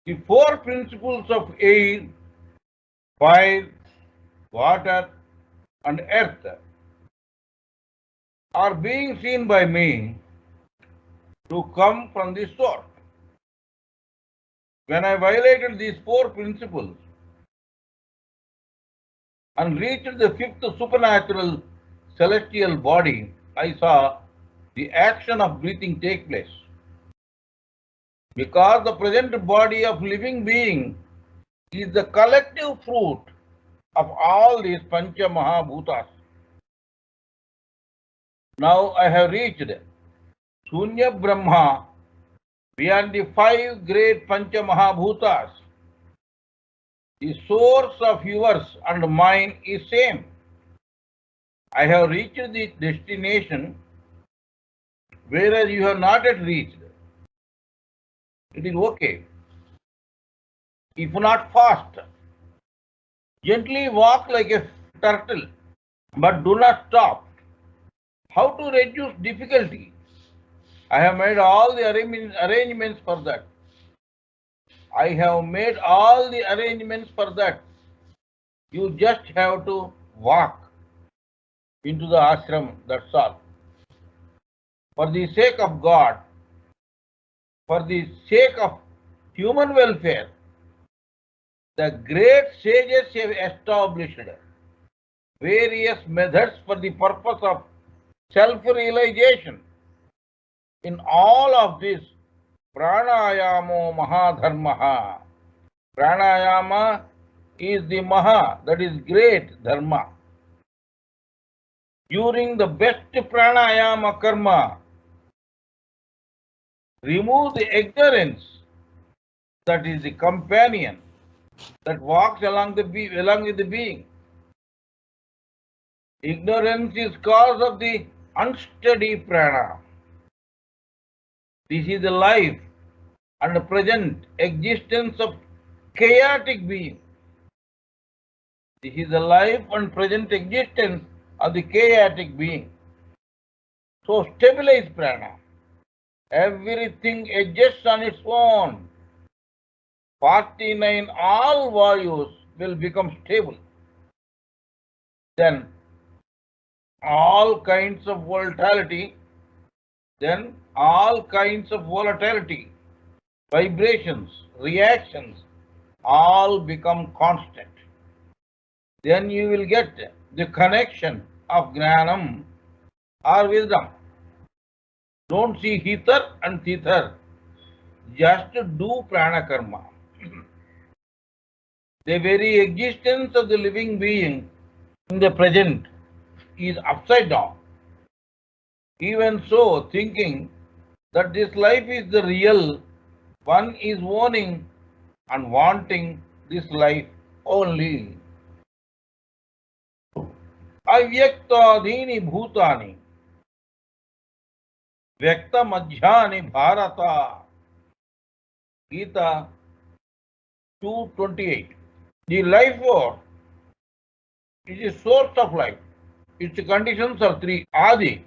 The four principles of air, fire, water, and earth are being seen by me to come from the source. When I violated these four principles and reached the fifth supernatural celestial body, I saw the action of breathing take place. Because the present body of living being is the collective fruit of all these Pancha Mahabhutas. Now I have reached Shunya Brahma beyond the five great Pancha Mahabhutas. The source of yours and mine is same. I have reached the destination whereas you have not yet reached. It is okay. If not fast, gently walk like a turtle, but do not stop. How to reduce difficulty? I have made all the arrangements for that. I have made all the arrangements for that. You just have to walk into the ashram, that's all. For the sake of God, for the sake of human welfare, the great sages have established various methods for the purpose of self-realization. In all of this, pranayamo mahadharmaha. Pranayama is the maha, that is great dharma. During the best pranayama karma, remove the ignorance, that is the companion that walks along with the being. Ignorance is cause of the unsteady prana. This is the life and present existence of chaotic being. This is the life and present existence of the chaotic being. So stabilize prana. Everything adjusts on its own. 49 all values will become stable. Then all kinds of volatility, vibrations, reactions, all become constant. Then you will get the connection of Gnanam or wisdom. Don't see hither and thither. Just do prana karma. The very existence of the living being in the present is upside down. Even so, thinking that this life is the real, one is owning and wanting this life only. Avyaktadini bhutani Vyakta madhyani bharata. Gita 2:28. The life force is the source of life. Its conditions are three. Adi,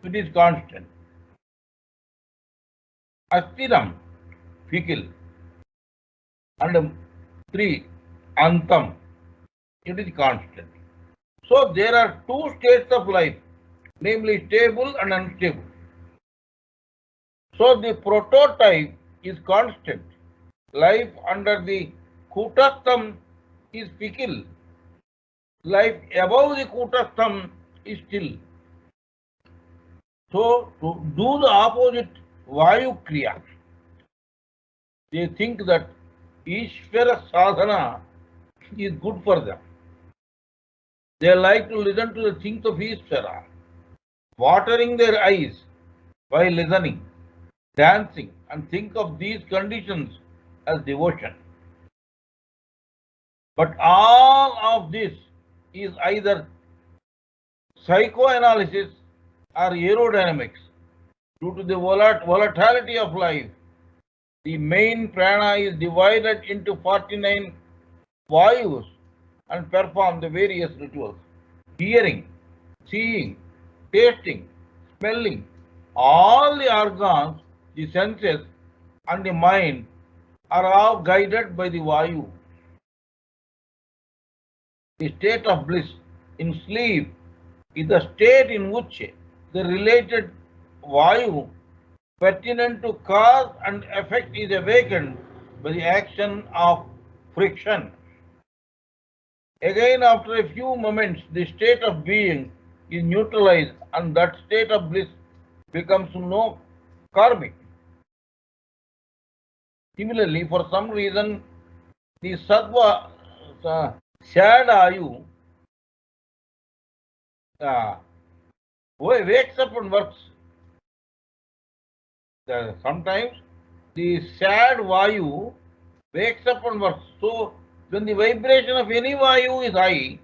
it is constant. Astiram, fickle. And three, Antam, it is constant. So there are two states of life, namely stable and unstable. So the prototype is constant. Life under the Kutastham is fickle. Life above the Kutastham is still. So to do the opposite Vayu Kriya, they think that Ishvara sadhana is good for them. They like to listen to the things of Ishvara, watering their eyes while listening, dancing, and think of these conditions as devotion. But all of this is either psychoanalysis or aerodynamics. Due to the volatility of life, the main prana is divided into 49 vayus and perform the various rituals. Hearing, seeing, tasting, smelling, all the organs, the senses, and the mind are all guided by the Vayu. The state of bliss in sleep is the state in which the related Vayu pertinent to cause and effect is awakened by the action of friction. Again, after a few moments, the state of being is neutralized and that state of bliss becomes no karmic. Similarly, for some reason, the sattva, sad ayu, uh, wakes up and works. Sometimes the sad vayu wakes up and works. So, when the vibration of any vayu is high,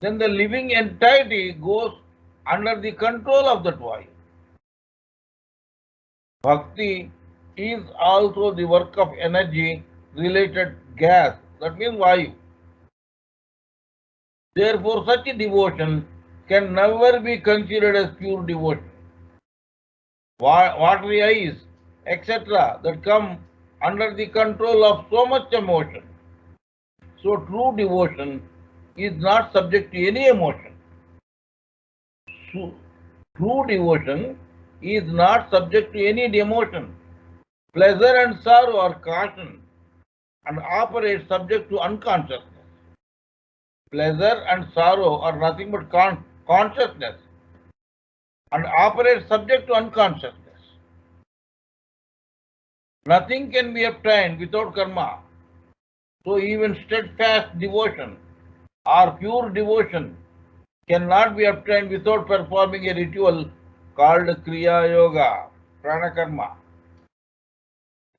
then the living entity goes under the control of that vayu. Bhakti is also the work of energy related gas, that means vayu. Therefore, such a devotion can never be considered as pure devotion. Watery eyes, etc., that come under the control of so much emotion. So, true devotion is not subject to any emotion. So, true devotion is not subject to any emotion. Pleasure and sorrow are caution and operate subject to unconsciousness. Pleasure and sorrow are nothing but consciousness and operate subject to unconsciousness. Nothing can be obtained without karma. So even steadfast devotion or pure devotion cannot be obtained without performing a ritual called Kriya Yoga, Prana Karma.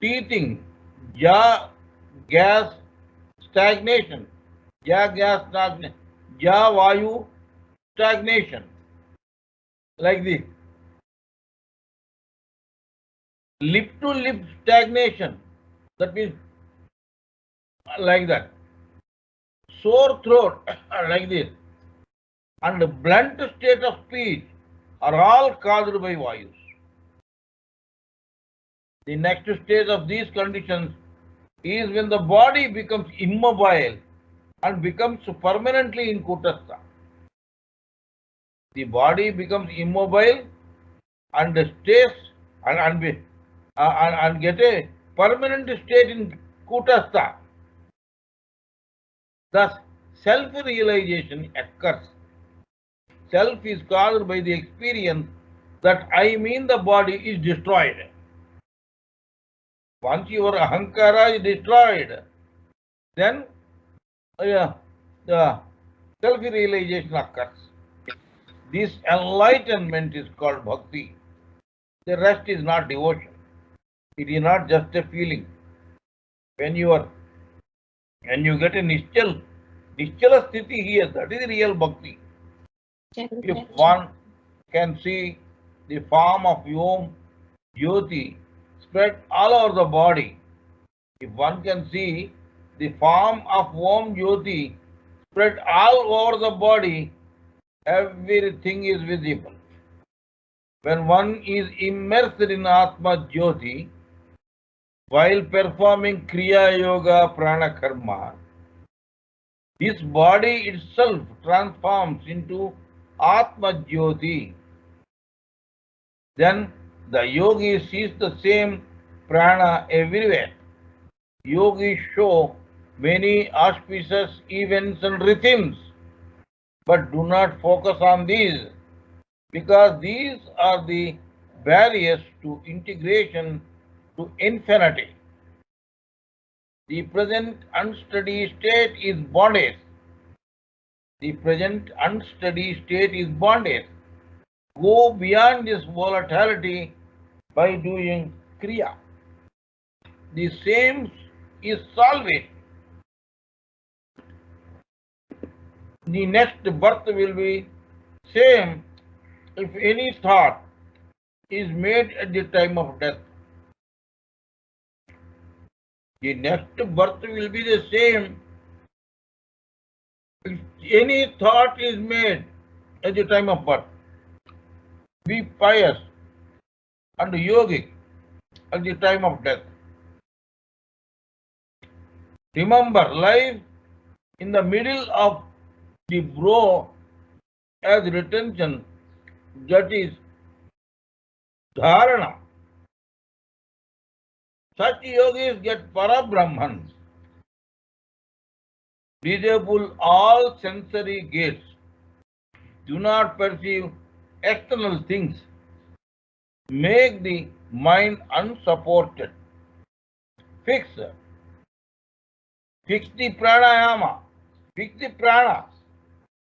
Teething, Ja gas stagnation, Ja gas stagnation, Ja Vayu stagnation, like this. Lip to lip stagnation, that means like that. Sore throat, like this. And blunt state of speech are all caused by vayus. The next stage of these conditions is when the body becomes immobile and becomes permanently in kutastha. The body becomes immobile and stays and get a permanent state in kutastha. Thus, self-realization occurs. Self is caused by the experience that I mean the body is destroyed. Once your ahankara is destroyed, then the self-realization occurs. This enlightenment is called bhakti. The rest is not devotion. It is not just a feeling. When you get a nischala sthiti here, that is real bhakti. If one can see the form of Om Jyoti spread all over the body, if one can see the form of Om Jyoti spread all over the body, everything is visible. When one is immersed in Atma Jyoti while performing Kriya Yoga Prana Karma, this body itself transforms into Atma Jyoti. Then the yogi sees the same prana everywhere. Yogis show many auspicious events and rhythms, but do not focus on these because these are the barriers to integration to infinity. The present unsteady state is bondage. The present unsteady state is bondage. Go beyond this volatility by doing kriya. The same is salvation. The next birth will be same if any thought is made at the time of death. The next birth will be the same if any thought is made at the time of birth. Be pious and yogic at the time of death. Remember, life in the middle of the brow as retention, that is dharana. Such yogis get Parabrahman. Disable all sensory gates. Do not perceive external things. Make the mind unsupported. Fix the pranayama. Fix the prana.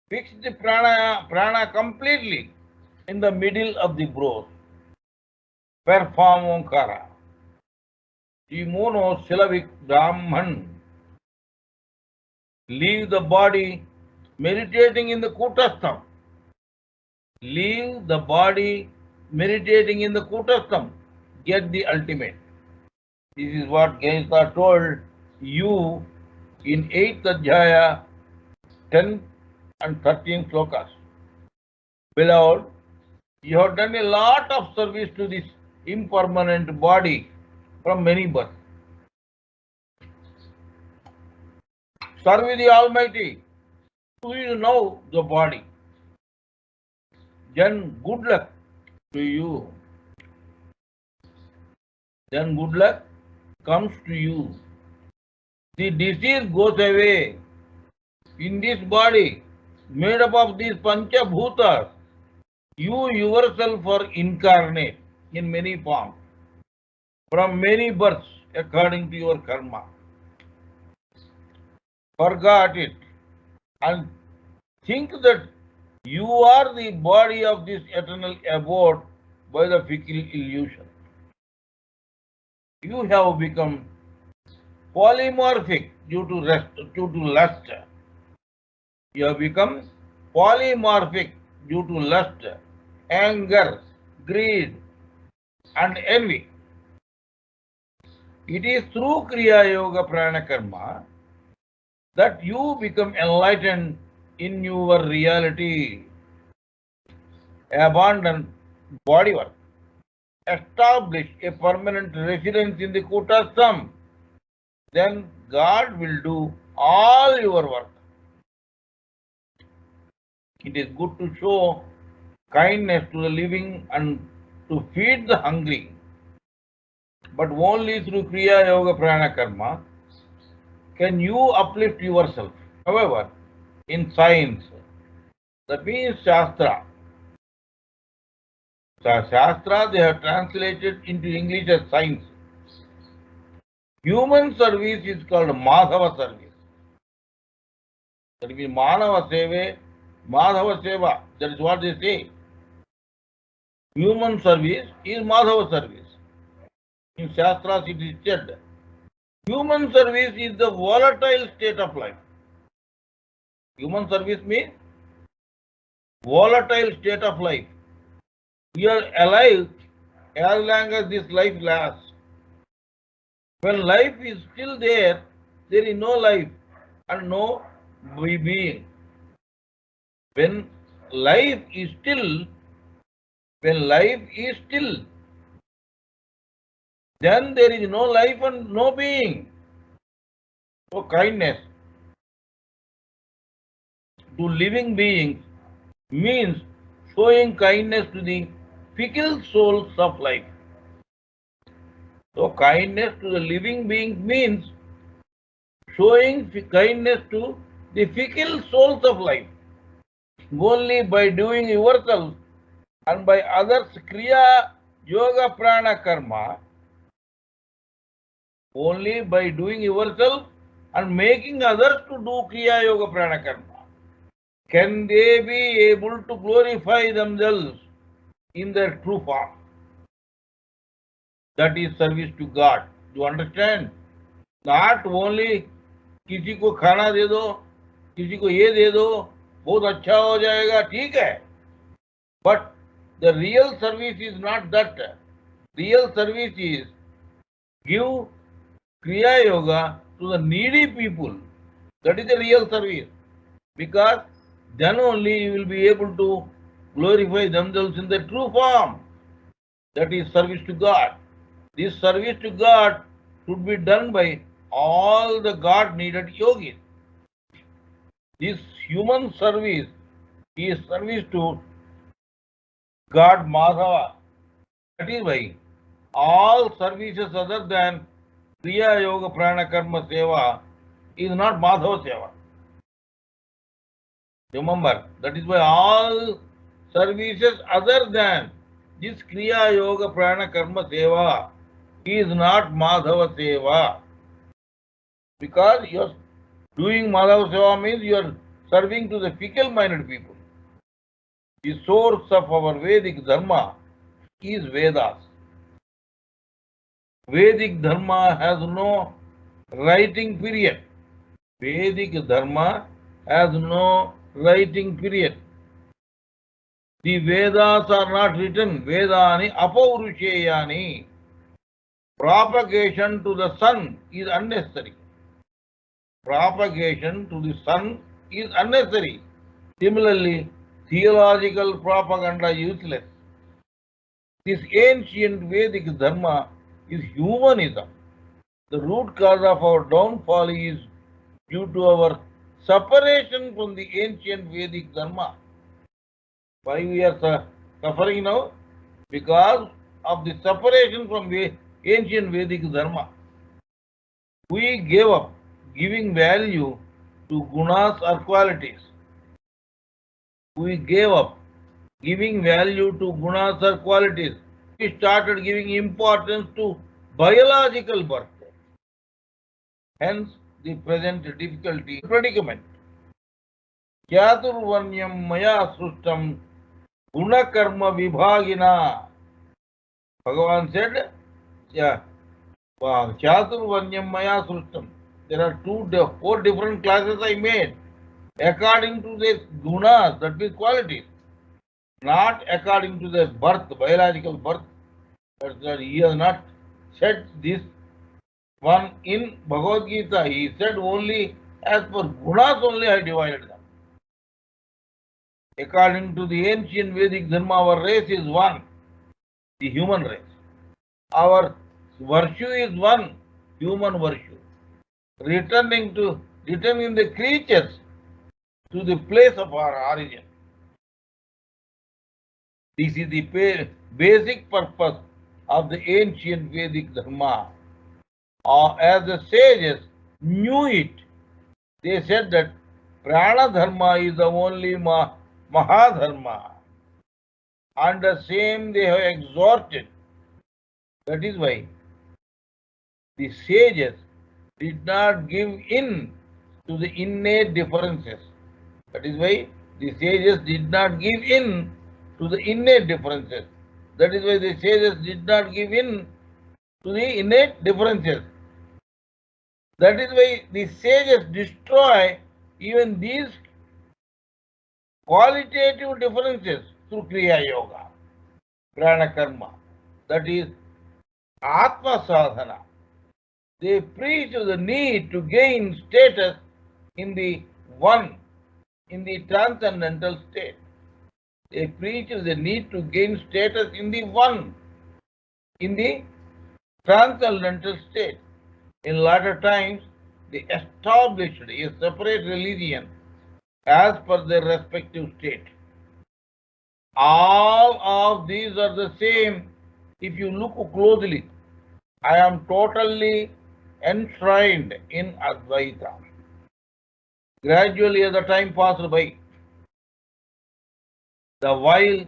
Fix the prana completely in the middle of the brows. Perform Omkara. The monosyllabic Brahman. Leave the body meditating in the Kutastham. Leave the body meditating in the Kutastham. Get the ultimate. This is what Ganesha told you in 8th Adhyaya, 10 and 13 slokas. Beloved, you have done a lot of service to this impermanent body from many births. Serve the Almighty. Do you know the body? Then good luck to you. Then good luck comes to you. The disease goes away. In this body, made up of these Pancha Bhutas, you yourself are incarnate in many forms, from many births according to your karma. Forget it and think that you are the body of this eternal abode by the fickle illusion. You have become polymorphic due to lust. You have become polymorphic due to lust, anger, greed, and envy. It is through Kriya Yoga Prana Karma that you become enlightened in your reality. Abandon body work. Establish a permanent residence in the Kutastham. Then God will do all your work. It is good to show kindness to the living and to feed the hungry, but only through Kriya Yoga Prana Karma can you uplift yourself. However, in science, that means Shastra. Shastra they have translated into English as science. Human service is called Madhava service. That means Manava Seva, Madhava Seva. That is what they say. Human service is Madhava service. In Shastras it is said, human service is the volatile state of life. Human service means volatile state of life. We are alive as long as this life lasts. When life is still there, there is no life and no being. When life is still, then there is no life and no being. So kindness to living beings means showing kindness to the fickle souls of life. So kindness to the living beings means showing kindness to the fickle souls of life. Only by doing yourself and by others Kriya Yoga Prana Karma, only by doing yourself and making others to do Kriya Yoga Prana Karma, can they be able to glorify themselves in their true form. That is service to God. Do you understand? Not only किसी को खाना दे दो, किसी को ये दे दो, बहुत अच्छा हो जाएगा, ठीक है. But the real service is not that. Real service is give Kriya Yoga to the needy people. That is the real service. Because then only you will be able to glorify themselves in the true form. That is service to God. This service to God should be done by all the God needed yogis. This human service is service to God Madhava. That is why all services other than Kriya Yoga Prana Karma Seva is not Madhava Seva. Remember, that is why all services other than this Kriya Yoga Prana Karma Seva is not Madhava Seva. Because you are doing Madhava Seva means you are serving to the fickle minded people. The source of our Vedic Dharma is Vedas. Vedic Dharma has no writing period. Vedic Dharma has no writing period. The Vedas are not written. Vedani apaurusheyani. Propagation to the sun is unnecessary. Propagation to the sun is unnecessary. Similarly, theological propaganda useless. This ancient Vedic Dharma is humanism. The root cause of our downfall is due to our separation from the ancient Vedic Dharma. Why we are suffering now? Because of the separation from the ancient Vedic Dharma. We gave up giving value to gunas or qualities. We gave up giving value to gunas or qualities. We started giving importance to biological birth. Hence, the present difficulty predicament. Chaturvanyam maya srustam gunakarma vibhagina. Bhagavan said, Chaturvanyam maya srustam. There are four different classes I made according to the gunas, that means qualities, not according to the birth, biological birth. That's that he has not said this one in Bhagavad Gita. He said only as per gunas only I divided them. According to the ancient Vedic Dharma, our race is one, the human race. Our virtue is one, human virtue. Returning the creatures to the place of our origin. This is the basic purpose of the ancient Vedic Dharma. As the sages knew it, they said that Prana Dharma is the only Mahadharma. And the same they have exhorted. That is why the sages did not give in to the innate differences. That is why the sages did not give in to the innate differences. That is why the sages did not give in to the innate differences. That is why the sages destroy even these qualitative differences through Kriya Yoga, Prana Karma. That is Atma Sadhana. They preach the need to gain status in the one, in the transcendental state. They preach the need to gain status in the one, in the transcendental state. In latter times, they established a separate religion as per their respective state. All of these are the same if you look closely. I am totally enshrined in Advaita. Gradually, as the time passed by, the while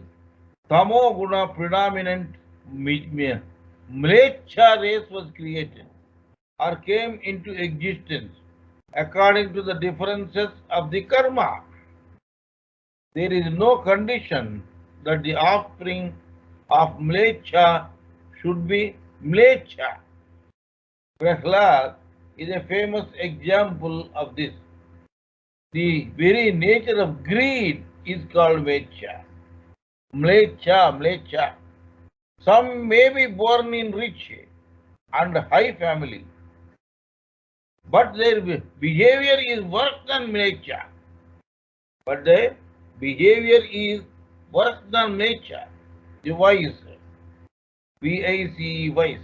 Tamo Guna predominant Mlecha race was created or came into existence according to the differences of the karma. There is no condition that the offspring of Mlecha should be Mlecha. Prahlad is a famous example of this. The very nature of greed is called Mlecha. Mlecha. Some may be born in rich and high family, but their behavior is worse than Mlecha. But their behavior is worse than Mlecha. The vice, vice.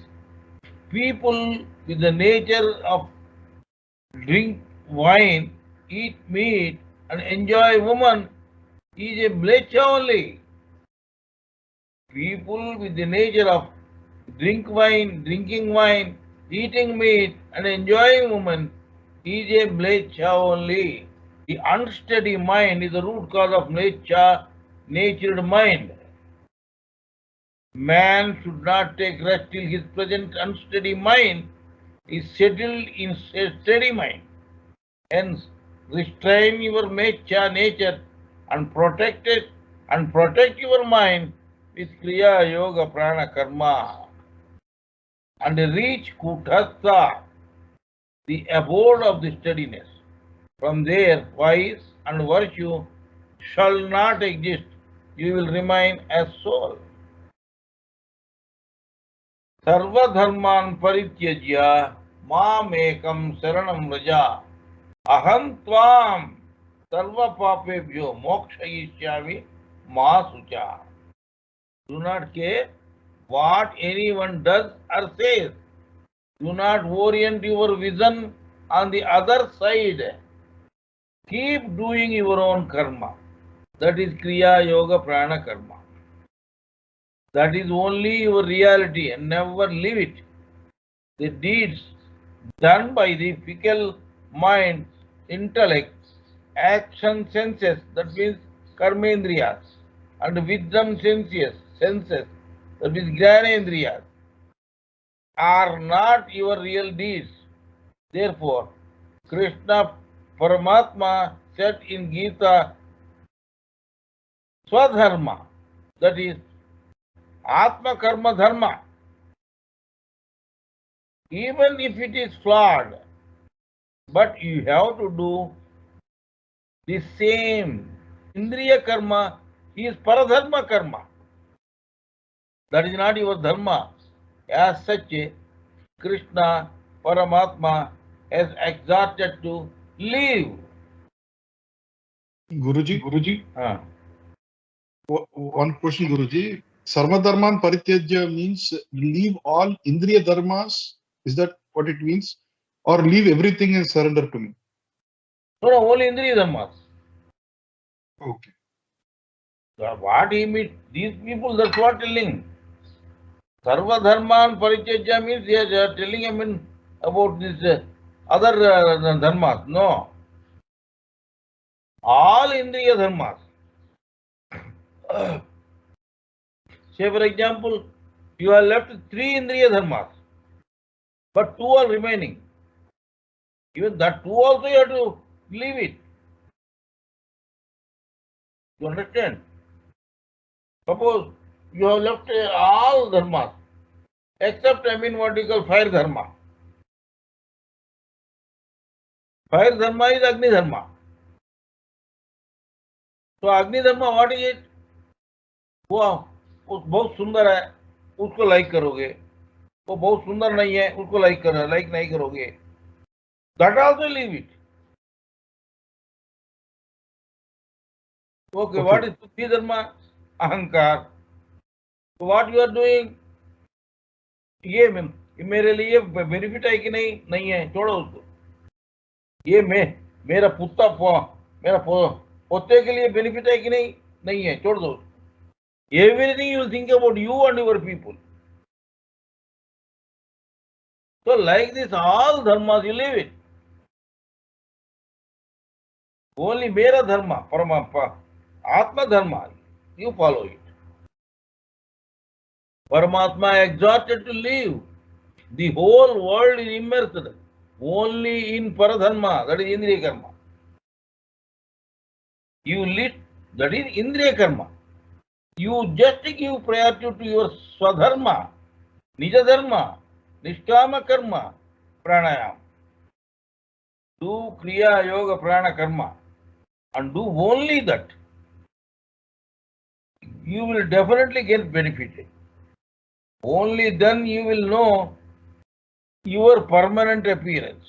People with the nature of drink wine, eat meat, and enjoy woman is a blecha only. People with the nature of drinking wine, eating meat, and enjoying woman is a blecha only. The unsteady mind is the root cause of natured mind. Man should not take rest till his present unsteady mind is settled in a steady mind. Hence, restrain your nature and protect your mind with Kriya Yoga Prana Karma and reach Kutastha, the abode of the steadiness. From there, vice and virtue shall not exist. You will remain as soul. Sarvadharman parityajya mamekam saranam raja aham tvam sarva papebhyo mokshayishyami ma sucha. Do not care what anyone does or says. Do not orient your vision on the other side. Keep doing your own karma. That is Kriya Yoga Prana Karma. That is only your reality and never leave it. The deeds done by the fickle mind, intellect, action senses, that means karmendriyas, and wisdom senses, that means jnanendriyas, are not your real deeds. Therefore, Krishna Paramatma said in Gita, Swadharma, that is Atma Karma Dharma, even if it is flawed, but you have to do the same. Indriya Karma is Paradharma Karma. That is not your dharma. As such, Krishna Paramatma has exhorted to live. Guruji, Ah. one question, Guruji. Sarvadharman Parityajya means leave all Indriya dharmas. Is that what it means? Or leave everything and surrender to me? No, only Indriya Dharmas. Okay. What he means, these people, that's what telling. Sarva Dharman Parityajya means they are telling about this other dharmas. No. All Indriya Dharmas. Say, for example, you have left three Indriya Dharmas, but two are remaining. Even that two also you have to leave it. You understand? Suppose you have left all dharmas, except what you call fire dharma. Fire dharma is Agni dharma. So Agni dharma, what is it? वो बहुत सुंदर है, उसको like करोगे. वो बहुत सुंदर नहीं है, उसको लाइक नहीं करोगे. That also leave it. Okay, what is Buddhi dharma? Ahankar. So what you are doing? ये मेरे लिए बेनिफिट है कि नहीं? नहीं है, छोड़ो उसको. ये मेरा पोते के लिए बेनिफिट है कि नहीं? नहीं है, छोड़ दो. Everything you think about you and your people. So like this, all dharmas you leave it. Only mera dharma, Atma dharma, you follow it. Paramatma exhorted to live. The whole world is immersed only in Paradharma, that is Indriya Karma. You lead, that is Indriya Karma. You just give priority to your Swadharma, Nija Dharma, Nishtama Karma, Pranayam. Do Kriya Yoga Prana Karma and do only that. You will definitely get benefited. Only then you will know your permanent appearance.